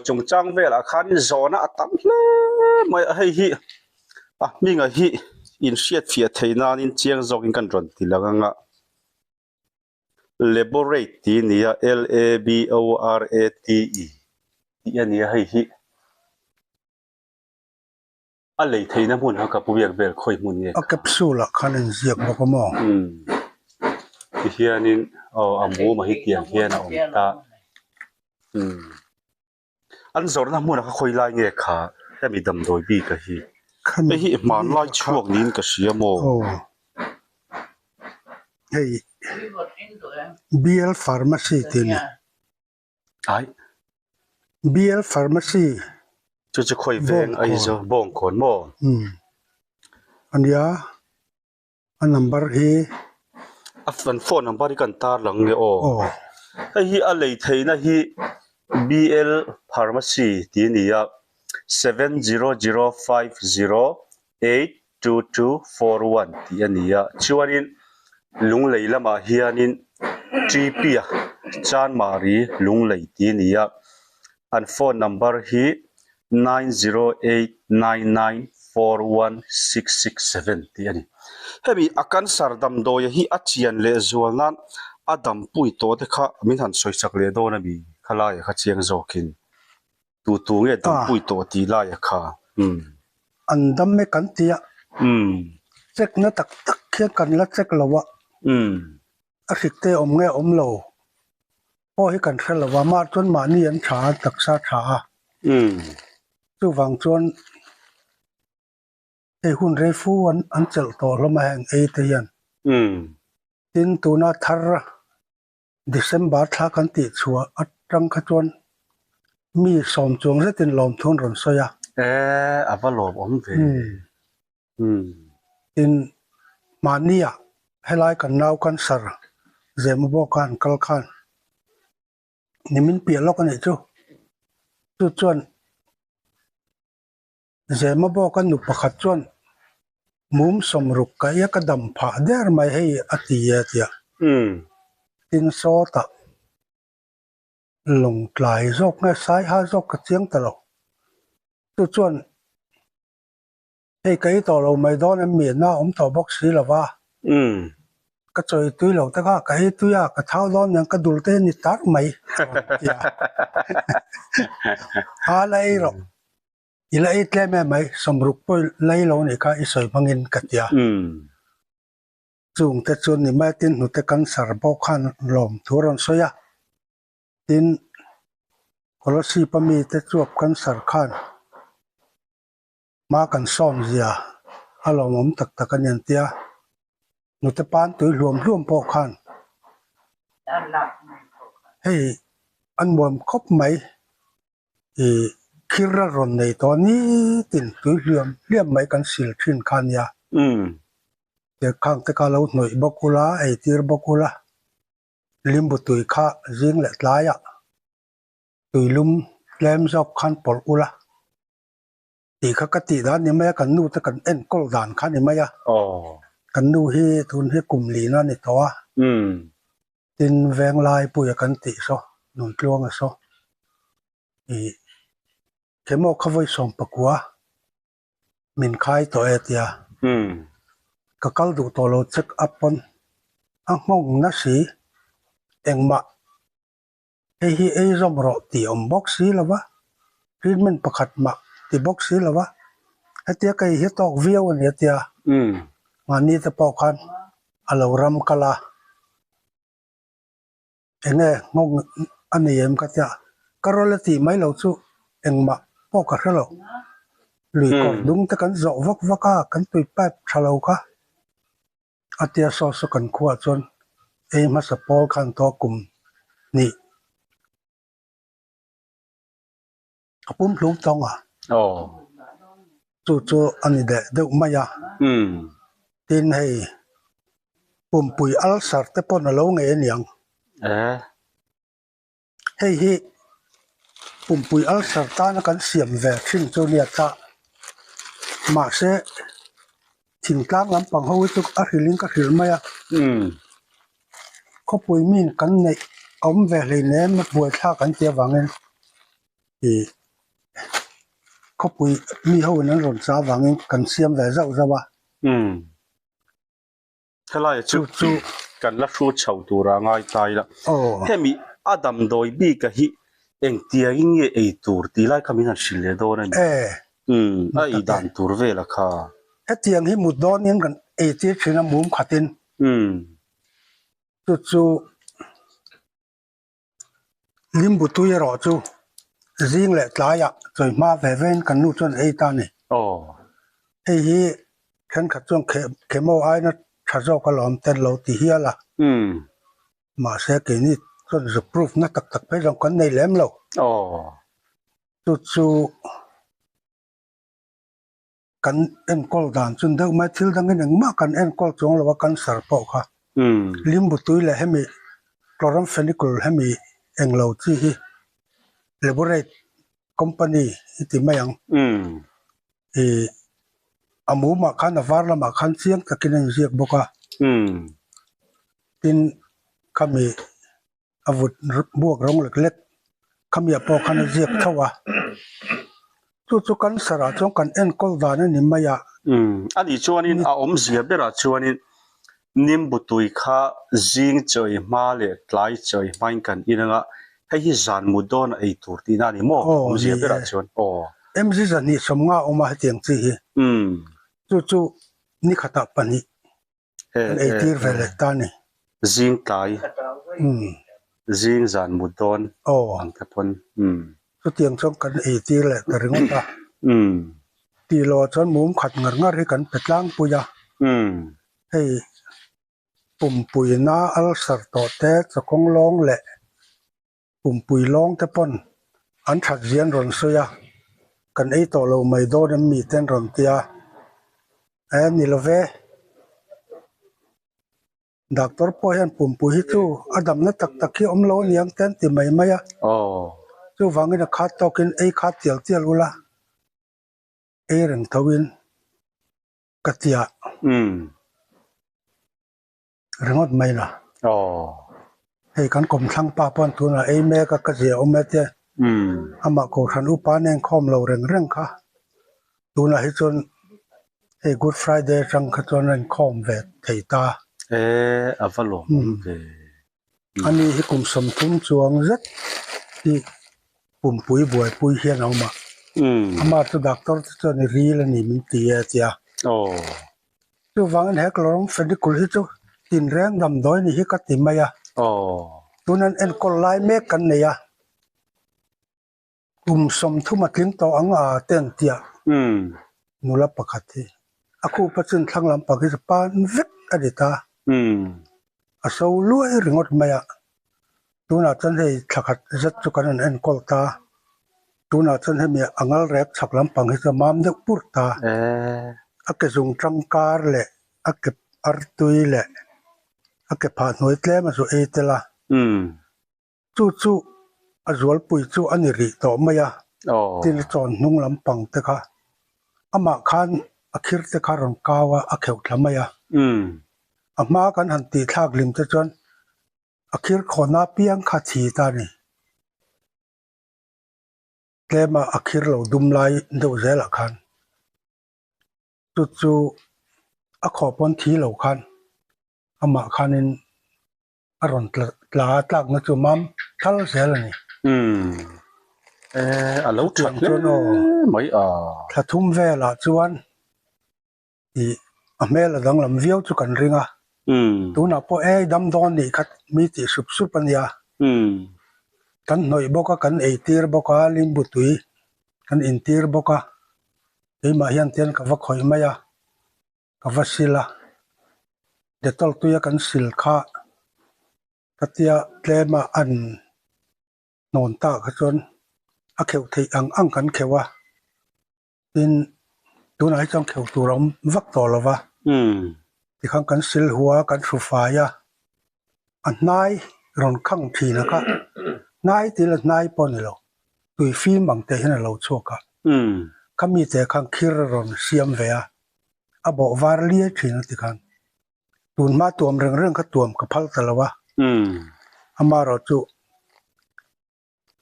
chung chang ve la khan zona atam hle mai hei hi mi nga hi in shiat fia theina in chiang zok in kan ron tilanga laborate ti nia LABORATE ya nia hei hi a lei theina mun ha ka puyak ber khoi mun ye a capsule khan in ziak bokamo ti hianin amu ma hi tiang hian a om ta an zorna mun ka khoi lai nge kha hemi dam doi bi ka hi hi man lai chuak nin ka siamo hey BL Pharmacy tin ai BL Pharmacy chu khoi veng ai zo bong khon mo ania a number hi a phone number kan tar lang nge hi a lei theina hi BL Pharmacy ti nia 7005082241 ti ania chuanin lung lei lama hianin TP chan mari lung lei ti nia an phone number hi 9089941667 ti ani hemi akan sardam do hi achian le zualnan adam pui to te kha min han soisak le do na bi khala ya kha chiang zokin tu nge dam pui to ti la ya kha andam me kan tia check na tak tak khian kan la check lawa a hikte om nge om lo po hi kan khalawa ma chon ma ni an tha taksa tha chu wang chon ei hun re fu an chel to lama hang e te yan tin tu na thar December tha kan ti chua atang kha chon mi som chung se tin lom thun ron soya avalom om ve tin mania helai kan nau kan sar zemu bo kan kal khan nimin pi lo kan chu chuan zemu bo kan nu pakhat chuan mum som ruk ka ya ka dam pha der mai hei atia tia tin so ta lung tlai zok nge sai ha zok ka chiang ta lo chuan hei kai to lo mai don em mi na om to box si lawa ka choi tui lo ta ka kai tu ya ka thau don yang ka dul te ni tar mai ha lai ro ila it le me mai somruk poi lai lo ni ka isoi mangin ka tia chung te chun ni mai tin nu te kan sar bo khan lom thuron soya tin kolosi pami te chuap kan sar khan ma kan som zia alom om tak tak an yan tia nu te pan tui hluam po khan hei an muam khop mai khira ron nei to ni tin tui hliam mai kan sil thin khan ya te khang te ka lo noi bokula ei tir bokula limbu tui kha jing le tlaya tui lum lem zop khan pol ula ti kha ka ti dan ni mai kan nu te kan en kol dan khan ni mai kan nu hi thun hi kum li na ni to tin veng lai pu ya kan ti so nun tluang so kemo khawai som pakua min khai to etia ka kal du to lo check up on angmong na si engma hi ei rom ro ti om box si lawa treatment pakhat ma ti box si lawa atia kai hi tok viau an etia mani te pau khan alo ram kala enge ngong aniem ka tia karolati mai lo chu engma po ka hlo lui ko dung te kan zo vak vaka kan tui pap thalo ka atia so so kan khuwa chon ei ma sa pol khan to kum ni apum hlum tonga chu ani de maya tin hei pumpui alsar te pon alo nge niang hei hi pumpui alsar ta na kan siam ve thin chu nia ta ma se thing tlang lam pang ho chu a hiling ka hil maya ko pui min kan nei om ve le ne ma buai tha kan tia wangen อีเขาปุยมีเขานั้นรอนสาวังกันเสียมแหวะเจ้าจะวะถ้าไล่จุกันละชูเฉาตัวร่างตายละโอ้แค่มีอดัมโดยบีกะฮิเอ็งเตียงเงี้ยไอตัวตีไล่คำนั้นสิเลโดนั่นไอดันตัวเวล่ะค่ะไอเตียงที่มุดโดนยังกันไอที่ชินามุมขัดินจู่ลิมบุตุยรอจู่จิงเล็ดลายอ่ะจอยมาเวนกันนู่นจนไอตานี่ไอฮีฉันขัดจงเคมเอาไอ้นั่นชัดเจาก็หลอมเต้นเราตีเฮียละมาเสียกินนี่จนจะพิสูจน์นักตักไปลองกันในเล่มเราจู่กันเอ็นกอลดานจนเด็กไม่ทิลดังนั้นมากันเอ็นกอลจงเราว่ากันสารปอกค่ะลิมบุตุยเลยให้มีคลอรัมเฟนิคุลให้มีเอ็งเราที่เลเบอเรตคอมพานีที่ไม่ยังอามูมาขันอวาร์ละมาขันเสียงตะกินเสียกบกะทินขมีอาวุธบวกร้องเล็กๆขมีปอขันเสียกเท่าวะจู่ๆกันสระจงกันเอ็นกอลดานนี่ไม่ยะอันนี้ชวนนี่อาอมเสียเบระชวนนี่นิมบุตุยข้าจิงจอยมาเลตไลจอยไม่กันอีนังอ่ะให้ฮิจานมุดอนไอตัวที่นั่นนี่โม่อมเสียเบระชวนเอ็มซิจันนี่สมงาออกมาให้เตียงซีจู่ๆนี่ขตับปนี่ไอที่เวลตานี่จิงไตจิงจานมุดอนอันทับพนจู่เตียงจงกันไอที่แหละแต่เรื่องตาตีโลจนมุมขัดเงาให้กันเป็ดล้างปุยะให้ปุ่มปุยน้าอัลสัตต่อแต่จะคงร้องแหละปุ่มปุยร้องแต่ปนอันถัดเรียนรอนเสียกันไอตัวเราไม่โดนมีเต้นรอนเตียนี่ละเวดักตอร์พอยันปุ่มปุยจู่อดัมนัตักตักที่อมโลนี่ยังเต้นที่ไม่อะจู่ฟังกันขาดตอกินไอขาดเตียวกุละไอเรื่องทวินกัตยาเรื่องไม่ละให้กันกลมทั้งป้าปอนทุนไอแม่ก็กระเสียอมแม่เตี้ยอามาโกทันอุปาเนงคอมเราเรื่องค่ะทุนให้จนให้ Good Friday จังขจรเรื่องคอมเวทไทตาอัฟลออันนี้ให้กลุ่มสมทุนจวงรัดที่ปุ่มปุยบวยปุยเฮียนเอามาอามาตัวดักตอร์จนรีแล้วนี่มันเตี้ยเจ้าจู่ฟังกันให้กลองเฟนดิคุลที่จู่ตินแรงดำด้อยนี่ฮิกัดติมายะตัวนั้นเอ็นกอลไลเมกันเนี่ยกลุ่มสมทุมาทิ้งต่ออังเต้นเตียนุลปะคัติอากูปัจจุบันทั้งลำปากที่สปานวิกอดีตาอาศัยลุยเรื่องอดมายะตัวนั้นฉันให้ขัดจัดจุกันเอ็นกอลตาตัวนั้นฉันให้มีอังลแรกสักลำปังที่สมามเด็กปุตตาอาเกจุงจังการเละอาเกอาร์ตุยเละอาเก็บผ่านหน่วยเตลมาสู่เอเตล่ะจู่อาจวลปุยจู่อันนี้รีต่อมาอ่ะที่จอนนุ่งลำปังเตค่ะอามาคันอาคิรเตค่ะรองกาวอาเขียวทำมาอ่ะอามากันหันตีทากลิมจะจนอาคิรขอนาเปียงขาชีตานี่เตลมาอาคิรเราดุมไลเดือดเจละคันจู่อาขอปนทีเหล่าคันอามาคันินอารมณ์ลาตากนัจุมัมทัลเซลนี่เราชัดเลยไม่ถ้าทุ่มเวลาจวนที่อเมริกาดังลำเวียวจุกันริงตัวน่ะพอดำดอนนี่คัดมีที่สุบปัญญากันหน่อยบอกกันไอตีร์บอกลิมบุตุยกันอินตีร์บอกไอมาเฮียนเตียนกับว่าคอยมากับว่าศิลาเดี๋ยวตอลตุยกันศิลข้ากัตยาเตลมาอันนอนตากจนอาเขียวที่อังกันเขียวว่าเป็นตัวไหนจังเขียวตัวเราวักต่อละวะที่ข้างกันศิลหัวกันสุฟายะอันนายรอนข้างทีนะคะนายที่ละนายปนเราตุยฟิล์มบางแต่เห็นเราโชกะเขามีแต่ข้างคิรรอนเสียมเวียอาบอกวาร์เลียทีนั่นที่ข้างตูนมาตัวมเรื่องก็ตัวมกับพัลตละวะอามาเราจุ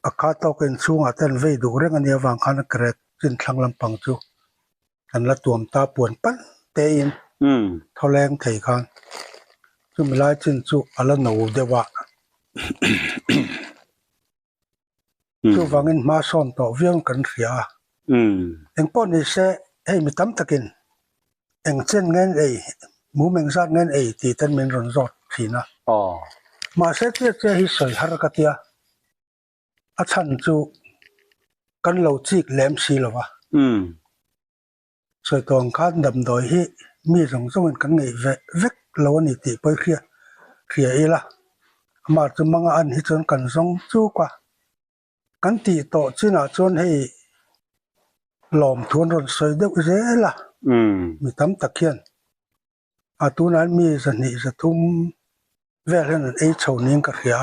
อาคาตอกเป็นช่วงอาเต้นเวดูเรื่องอันนี้วางคันเกรดจินทางลำปังจูอันละตัวมตาปวนปั้นเตยินเท่าแรงไทยคันจูไม่ไล่จินจูอันละหนูเดวะจูวางเงินมาซ้อมต่อเวียงกันเสียเองป้อนนี่เสให้มีตั้มตะกินเองเส้นเงินหมูเมงซาดเงินตีเต้นเมนรอนรอดทีนะมาเสเจฮิสอยฮาร์กเตียอาชันจูกันเหลาจิกแหลมสีหรอวะสวยตองคันดำดอยฮีมีสองสมันกันไงเวกเหลานี่ตีไปเคลียอีละมาจะมังอันฮิจนกันสองจูกว่ากันตีโตจีน่าจนให้หลอมทวนรอนสวยเด็กเจละมีตั้มตะเคียนอาตูนั้นมีสนิสทุ่มเวลนั้นชาวนิ่งกับเฮีย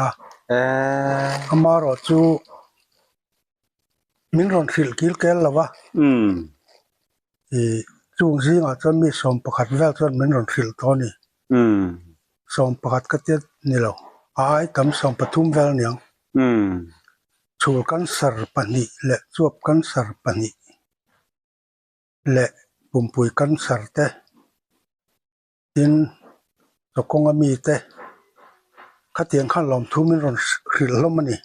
มารอจูมินรอนสิลกิลเกลละวะจูงซิงอาจจะมีสมประคัดเวลจนมินรอนสิลตอนนี้สมประคัดก็เจ็ดนี่เราทำสมปฐุมเวลเนี่ยชูกันสารปนิและจวบกันสารปนิและปุ่มปุยกันสารเตดินตกงมีเตขัดเตียงขั้นลมทุ่มมินรอนสิลลมนี่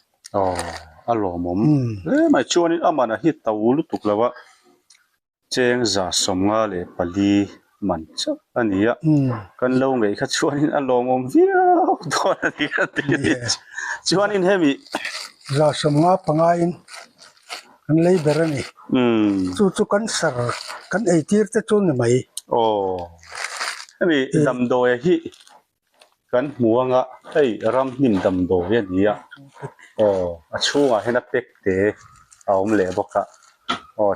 อารมณ์ไม่ชวนนี่อามันฮิตตาวุลุตุกแล้วว่าเจงจ่าสมงาเลยปลีมันชักอันนี้กันลงไงขัดชวนนี่อารมณ์วิวตัวนี้กันตีชวนนี่เฮมิจ่าสมงาปังอินกันเลยเบรนี่จู่กันสารกันตีร์จะชวนนี่ไหมเฮมิดำโดยฮิกันหัวงะรำนิมดำโดยนี่ช่วงให้นักเตะเตะเอาเล่บอก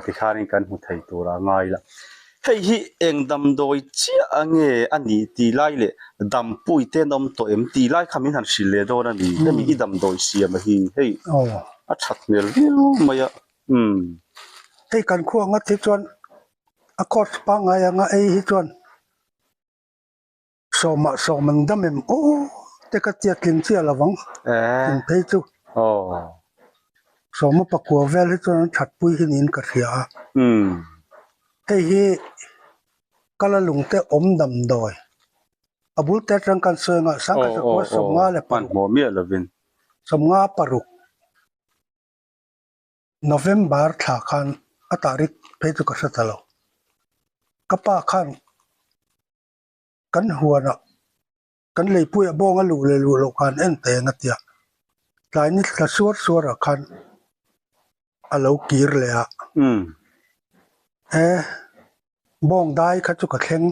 ที่ข้านี่กันหัวไทยตัวละง่ายละฮีเองดำโดยเจ้าเงี้ยอันนี้ตีไล่เลยดำปุยเต้นดำตัวตีไล่คำนี้หันสิเลโดนั่นนี่แล้วมีดำโดยเสียมาชัดเนี่ยเลี้ยวมากันขั้วงัดที่จวนคอร์สปังยังที่จวนสมันดำเอ็มแต่ก็เจียกินเสียละวังกินเพจูสมปะกัวเวลที่จนชัดปุยหินินกระเสียฮีกะละลุงเตอมดำดอยบุลเตรังกันเสงสังกัดว่าสมงาเลปันหัวเมียละวินสมงาปรุกโนเวมเบอร์ถาคันอัตาริกเพจุกษัตริย์เรากป้าคันกันหัวน่ะกันเลยปุยบ้องลูเลยลูกคันเตงัดยาหลายนิดกระสวดคันอาลูกีร์เลยบ้องได้ขัดจุกเข่ง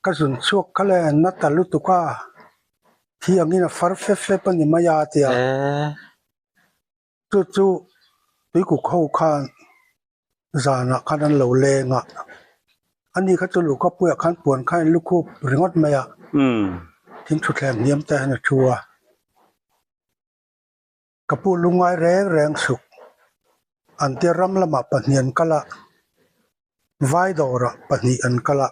กระสุนชกเขาเลยนัดตลุตุก้าที่อย่างนี้นะฟาร์เฟปนี่มายาเตียจู่ปีกุเข้าคานจานะขันนั้นเหลวเลงอันนี้เขาจะลูกก็ป่วยขันปวนขันลูกคูเรื่องอดไม่ทิ้งชุดแหลมเนียมแต่หน้าชัวกระปูลุงไงแรงสุกอันเตียรำละมาปนียนกะละไวดอระปนีอันกะละ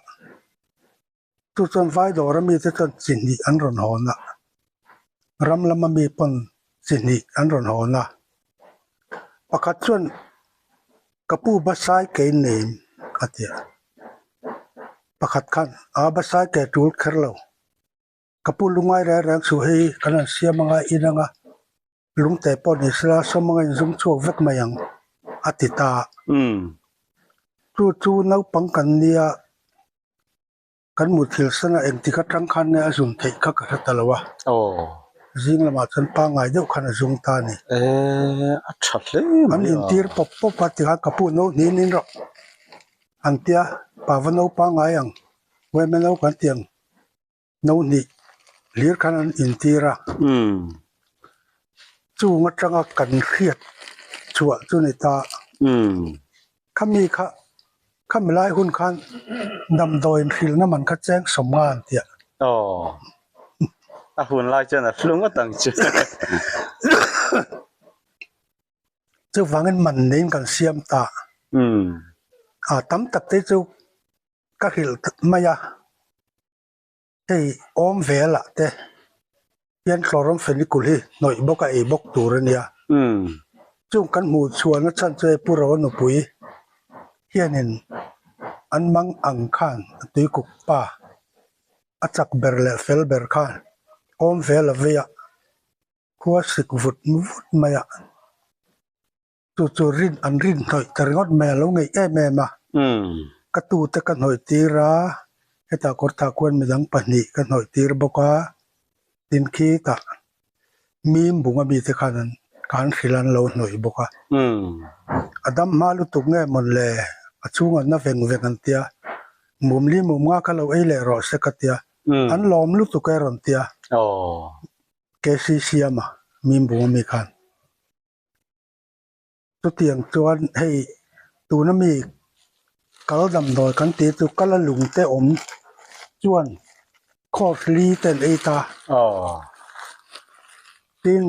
ทุกส่วนไวดอระมีแต่จนสินีอันรอนหอนะรำละมามีปนสินีอันรอนหอนะประคัดส่วนกระปูบัสไซเกนเนมอันเตียประคัดขันบัสไซเกจูลเคอร์โลกระปูลุงไงแรงสุกให้ขนาดเสียมังไงอินังลุงแต่ปนอิสระสมังซุ่มชั่วเวกมายังอติตาจู่นักปังกันเนี่ยกันมุทิลสนะเองที่กัดรังคันเนี่ยซุ่มเทกักระตลวะจิงละมาฉันปังไงเดี๋ยวขันซุ่มตานี่ชัดเลยอันอินทีร์ปปติฮักกระปุโนนี่รออันเตียปาวันโนปังไงยังเว้ยไม่โนกันเตียงโนนี่เลี้ยขันอินทีระจู่งัดจังกันเครียดชัวจู่ในตาข้ามีข้าไม่ไล่หุ่นคันดำโดยฟิลน้ำมันขัดแจ้งสมงานเตียหุ่นไล่เจ้าน่ะลุงก็ตั้งชื่อจู่ฟังเงินมันเน้นกันเสียมตาตั้มตัดที่จู่ก็หิลมายาให้อมเวละเต ยันคลอรอมเฟนิกุลีหน่อยบกไอ้บกตูเรเนียจุงกันหมู่ชวนนัชันเจปุโรนุปุยเฮียนินอันมังอังคานตุยกุกป้าอาจักเบรเลเฟลเบรคานอมเฟลเวียคัวสิกวุดมุดมายะจู่รินอันรินหน่อยแต่งดแม่ลงไงแม่มากระตูตะกันหน่อยตีราให้ตากรตาควนไม่ยังปนิกันหน่อยตีรบกว่าดินขี้ตะมีมบุงมีเทขานันการขิลันเราหน่อยบกว่าอดัมมาลุตุกเงี้ยมันเลยช่วงนั้นเวงกันเตียมุมลีมุมงาเขาเราเอเล่รอสักเตียอันล้อมลุตุกเอรันเตียเกซีเซียมามีบุงมีขันตัวเตียงตัวให้ตัวนั้นมีกระดำโดยกันตีตุกละลุงเตอมจวนคอร์ลีเตนเอตาติน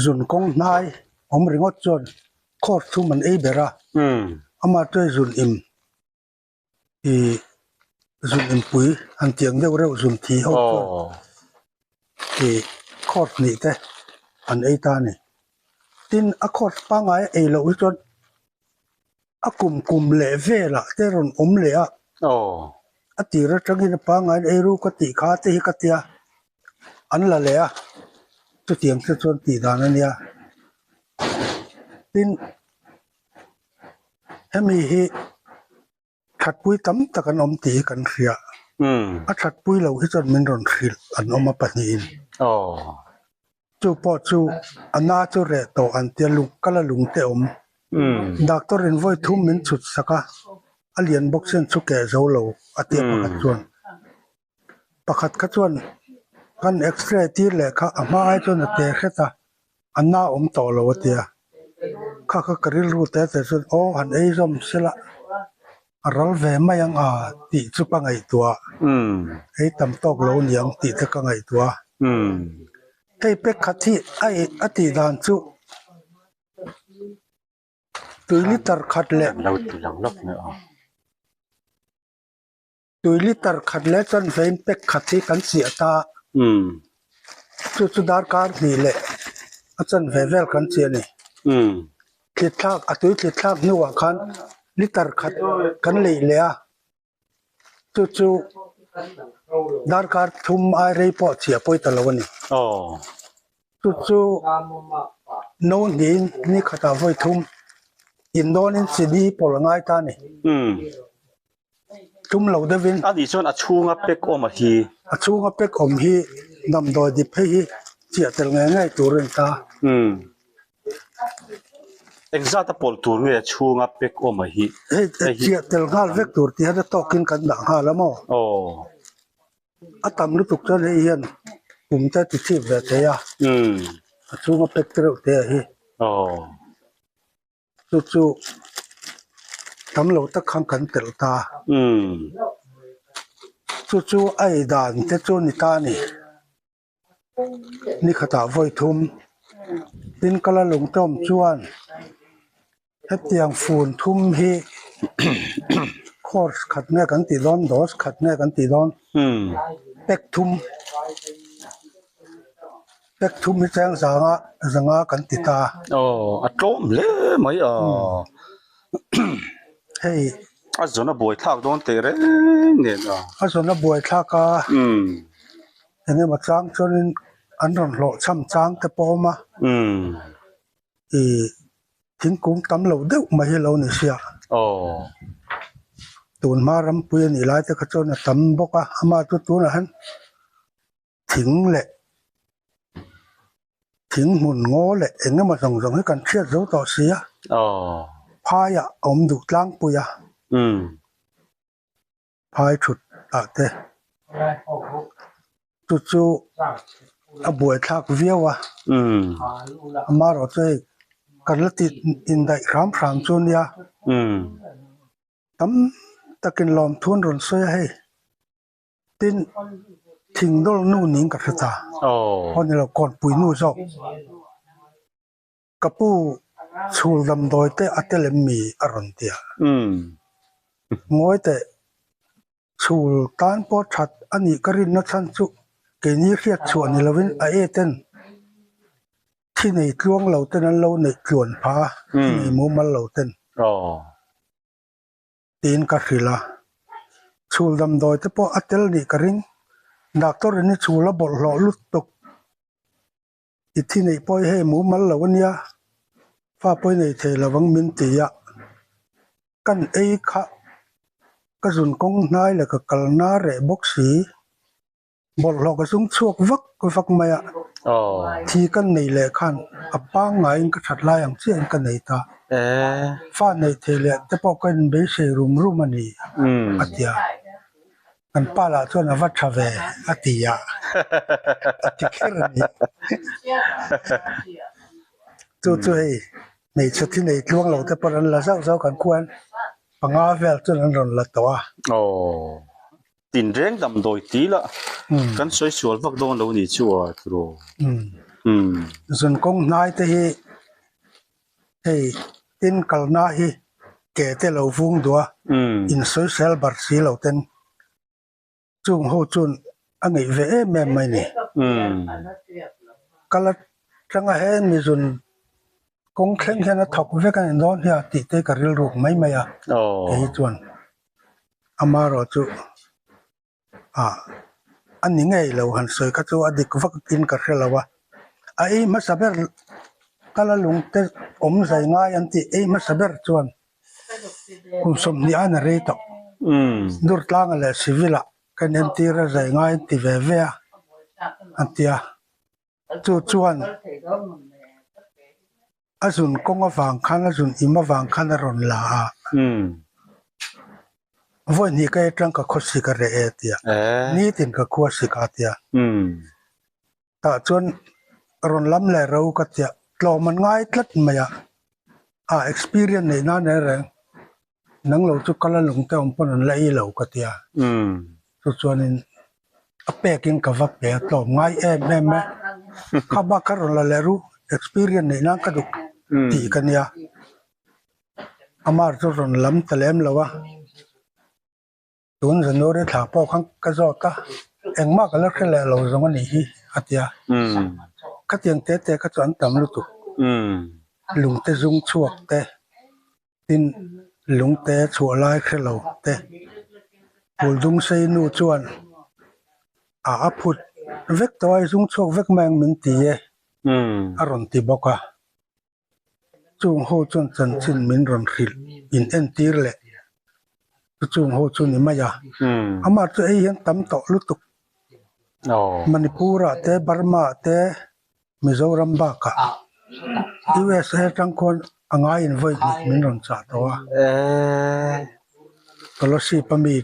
จุนกงนายผมเรียกว่าจวนคอร์ทุมันเอเบระอามาด้วยจุนอิมจุนอิมปุยอันเตียงเรียกว่าจุนทีเขาจวนคอร์นี่แต่อันเอตานี่ตินอคอร์ปังไงเอเราจนกุมเล่เวล่ะแต่รอนเล่อะตีระจังกินปังไงเอรู้ก็ตีขาตีกตียอันละเล่อะตัวเตียงจะชวนตีดานันเนี่ยตินให้มีขัดปุยตั้มตะกันตีกันเสียขัดปุยเราที่จนมันรอนขิลอันมาปนีนจู่พอจู่อันน่าจู่เรโตอันเตียลุงก็ละลุงเตอมดักตัวเรนไว้ทุ่มมินสุดสักa lian box sen chu ke zo lo atia pakhat chuan pakhat kha chuan kan x-ray tir le kha ama ai chuan ate kheta anna to lo atia kha karil ru te chuan han ei rom sela aral ve mayang ti chu pa ngai tua ei tam tok lo niang ti te ka ngai tua ei pek khathi ai ati dan chu tui liter khat le lo ti lang lok ne tui liter khat le chan vein pek khathi kan sia ta chu dar kar ni le achan vevel kan sia ni thithak atui thithak nuwa khan liter khat kan lei le a chu dar kar thum ai rei po chia poi talawani chu no ni khata voi thum Indonin sidi polangai ta ni tum lo de vin ani chon a chunga pek om hi a chunga pek om hi nam do di phe hi chia tel ngai turin ta exact pol tur nge chunga pek om hi chia tel ngal vek tur ti ha tokin kan da ha lamo atam lu tuk chon hian ta ti chi ve te ya a chunga pek tro te hi chu tam lo ta khang kan tel ta chu ai dan te chu ni ta ni khata voi thum tin kala lung tom chuan hetiang phun thum hi course khat ne kan ti don dos khat ne kan ti don pek thum mi chang zanga kan ti ta a tom le mai hey a zona boy thak don te re ne na a zona boy thaka ene ma chang chonin an ron lo cham chang te po ma thing kung tam lo deuh ma hi lo ni sia tun ma ram pui ni lai te kha chon tam boka ama tu na han thing mun ngo le enge ma rong rong kan khiat zo to sia phaya om du tlang puya phai thut ta te chu a buai thak viawa ama ro che karlati in dai ram chun ya tam takin lom thun ron soya hai tin thing dol nu ning ka thata hon lo kon pui nu zo kapu chul dam doi te atelem mi aron tia ngoi te ชูลตานปอชัดอันนี้กรินนัชันจุเกนี้เรียกชวนนี่ละวินไอเต้นที่ในกลวงเราเต้นนั้นเราในกลวนพาที่ในมุมมันเราเต้นตีนกระสิละชูลดำดอยแต่พออัตเตลนี่กรินดักตัวนี้ชูลบอลหล่อลุดตกอีที่ในปอยให้มุมมันเราวันนี้ฟ้าปอยในเทละวังมินตียะกันเอคะกระสุนกงนายแล้วก็กลนาเรบกสีบอลหลอกกระสุนชวกวักก็ฟักมาอ่ะทีกันในแหละขันอับป้างไงก็ชัดลายอย่างเช่นกันในตาฟ้าในเทเลแต่พอกันเบสรุมรุมันนี่อัตยากันป้าละชวนวัชเวอัตยาอัตยานี่จู่ๆในชุดที่ในช่วงเราแต่พอนั้นละเศร้ากันควรปังอาเวลจนนั้นรอนละตัวตินเร่งดำโดยตีละกันสวยสวยฟักโดนเราหนีชัวทรูส่วนกงนายแต่ให้ตินกลนาฮีแก่แต่เราฟุ้งดัวอินโซเชียลบาร์ซีเราเต้นจุงโฮจุนอันนี้เวแม่ไม่นี่ก็ละจังเห็นมีส่วนกงเคร่งแค่นั้นถกเวกันนอนเฮียติดเตกระเรื่องรูปไม่อ่ะไอ้จวนอามารอจูอันนี้ไงเราหันสวยก็จูอดีตฟักกินกระเรื่องเราวะไอ้มาสับเบอร์ก็ละลุงเตอมใส่ง่ายอันที่ไอ้มาสับเบอร์จวนคุณสมนี่อันเรตดูดล่างอะไรสิวิละกันยันที่เราใส่ง่ายที่เวอันที่จวนอาสุนกงฟังขันอาสุนอิมาฟังขันรอนลาวันนี้ก็ยังก็คุสิกระเรเตียนี่ถึงก็คุสิกาเตียแต่จนรอนล้ำเลยเราก็เตียกลอมันง่ายทัดมาอ่ะexperience ในนั้นเองนั่งเราจุกกันแล้วลงเต้าปนนั่นเลยเราก็เตียส่วนนี้เปกินกับว่าเปกลอง่ายแม่ข้าบ้าก็รอนละเลยรู้ experience ในนั้นก็ดูตีกันเนี่ยอามาจุรอนล้ำแต่เล่มแล้ววะตุนสนุเรถาพอขังกระจอกก็เอ็งมากแล้วแค่เราสมัยนี้อัตยาก็เตียงเตะก็จวนต่ำลุตุลุงเตะซุงชวกเตะตินลุงเตะชัวลายแค่เราเตะปูลุงใส่นูจวนพุดเวกตัวไอ้ซุงชวกเวกแมงมินตีอารอนตีบอกว่าจุงโฮจนจันชินมินรอนขิลอินเอ็นตีร์เล่จุงโฮจุนนี่มาอามาตัวไอ้ยันตั้มต่อลุตุกมณิปุระเตบาร์มาเตมิโซรัมบากะUSA จังคนอ่างอินไว้มินรอนจ่าตัวตลอดสิปมี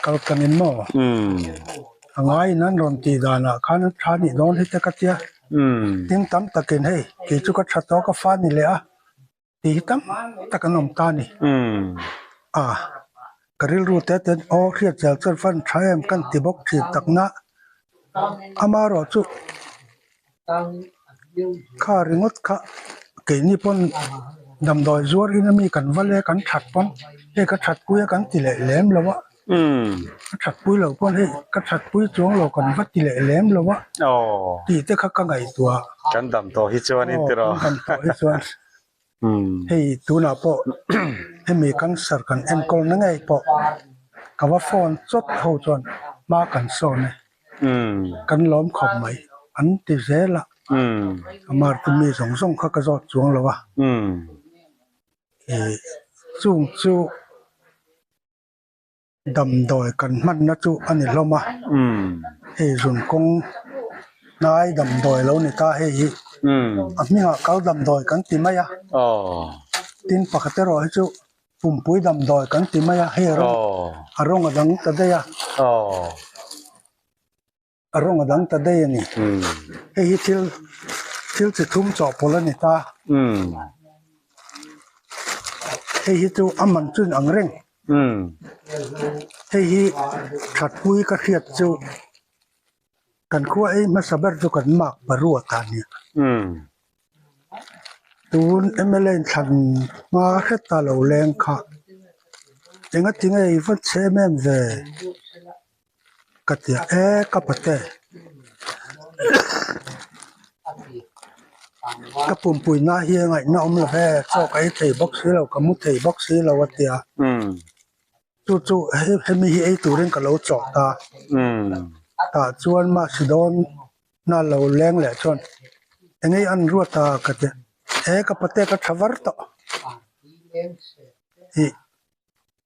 กัลกันอินโมอ่างอินนั้นรอนตีดานะขันชานี่โดนฮิตกัตยาติงตั้มตะเกินให้กิจก็ชัดตัวก็ฟ้านี่เลยตีตั้มตะกันนมตานี่กริลรูเตเตนโอเรียกเจ้าเจ้าฟันใช้กันติบกจีตักนะอามารอจุข้าริงดข้าเกนี่ปนดำดอยจัวรินมีกันวันเล่กันฉัดปนเฮ้กันฉัดปุยกันติเล่แหลมแล้ววะฉัดปุยเหล่าปนเฮ้กันฉัดปุยจวงเหล่ากันวัดติเล่แหลมแล้ววะตีเตข้ากังไงตัวกันดำต่อฮิจวานิตรอกันต่อฮิจวานเฮ้ตัวน่ะปอให้มีกันสารกันเอ็มกอลนั่งไงปอกับว่าฟอนจดโหจวนมากันโซนกันล้อมขอบไหมอันติเสละมาตุมีสองข้ากระจอดจวงแล้ววะจุงจูดำดอยกันมันนะจูอันนี้เรามาส่วนกงนายดำดอยแล้วนี่ตามีหาเขาดำดอยกันติมายะตินปากเตอร์ให้จูปุ่มปุยดำดอยกันติมายะให้ร้องดังตะเดียร้องดังตะเดียนี่ให้ทิลจะทุ่มจอบพลนี่ตาให้จูอามันจุนอังเร่งให้ขัดปุยกระเทียดจูกันขั้วไอ้มาสับเบอร์จูกันมากบรัวตานี่ตูนเอเมเลนทันมาแค่ตาเหลาแรงค่ะ Tenga tinga even semen ve katia kapate kapum pui na hi ngai na om la ve so kai thei box lo kamu thei box lo watia chu he mi hi ei turin ka lo cho ta ta chuan ma sidon na lo leng le chon engai an ruata katia kapate ka thavar to hi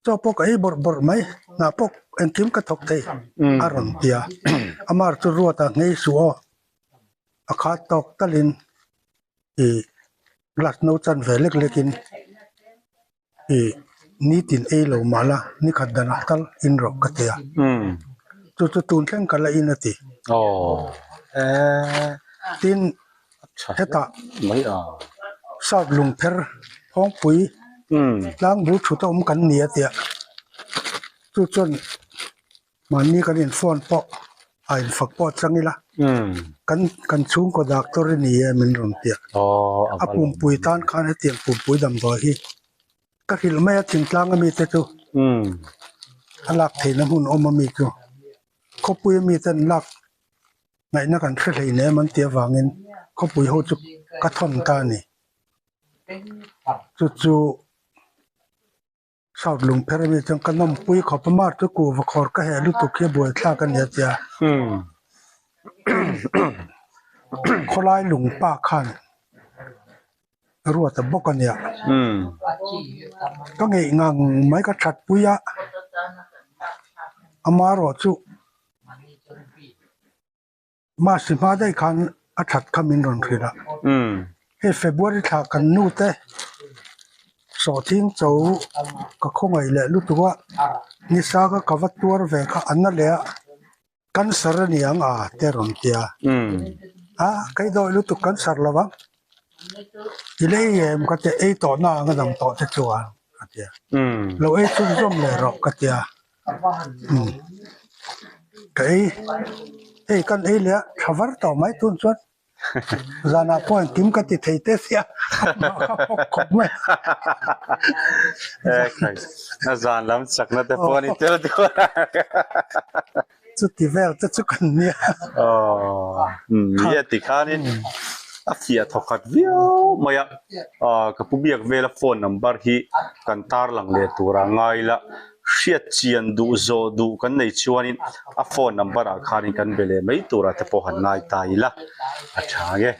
cho pok ai bor mai na pok en kim ka thok thei aron tia amar chu ruata ngei suo akha tok talin i glas no chan velek lekin i nitin ei lo mala ni khadana tal in ro katia chu tun thleng kala inati tin heta mai sat lung pher hong pui lang bu thu to kan nia tia chu chon mani kan in phone po ai fak po changila kan chung ko doctor ni min ron tia apum pui tan khan he tiang pum pui dam do hi ka hil mai thing tlang mi te chu alak theina hun om mi chu kho pui mi ten lak ngai na kan thre hlei ne man tia wangin kho pui ho chu ka thon ta ni chu sat lung pher mi chang kanom pui kho pamar chu ku wa khor ka he lu tu khe boi thla kan ya tia kholai lung pa khan ruat bokania ka ngei ngang mai ka that puya amaro chu ma si ma dai khan a that khamin ron thira he february tha kan nu te so thing chou ka khongai le lu tuwa ni sa ka kawat tur ve kha anna le kan sarani ang a te ron tia kai do lu tu kan sar lawa ilei em ka te ei to na nga dam to te chuwa atia lo ei chu zom le ro ka tia kai ei kan ei le thavar to mai tun chuan zana point kim ka ti thei te sia khop mai kai na zan lam sakna te phone in tel ko chu ti vel te chu kan nia ye ti khanin a fia thokat vio maya ka pubiak vela phone number hi kan tar lang le tura ngai la hriat chian du zo du kan nei chuanin a phone number a khanin kan bele mai tura te po han ngai ta ila a tha ge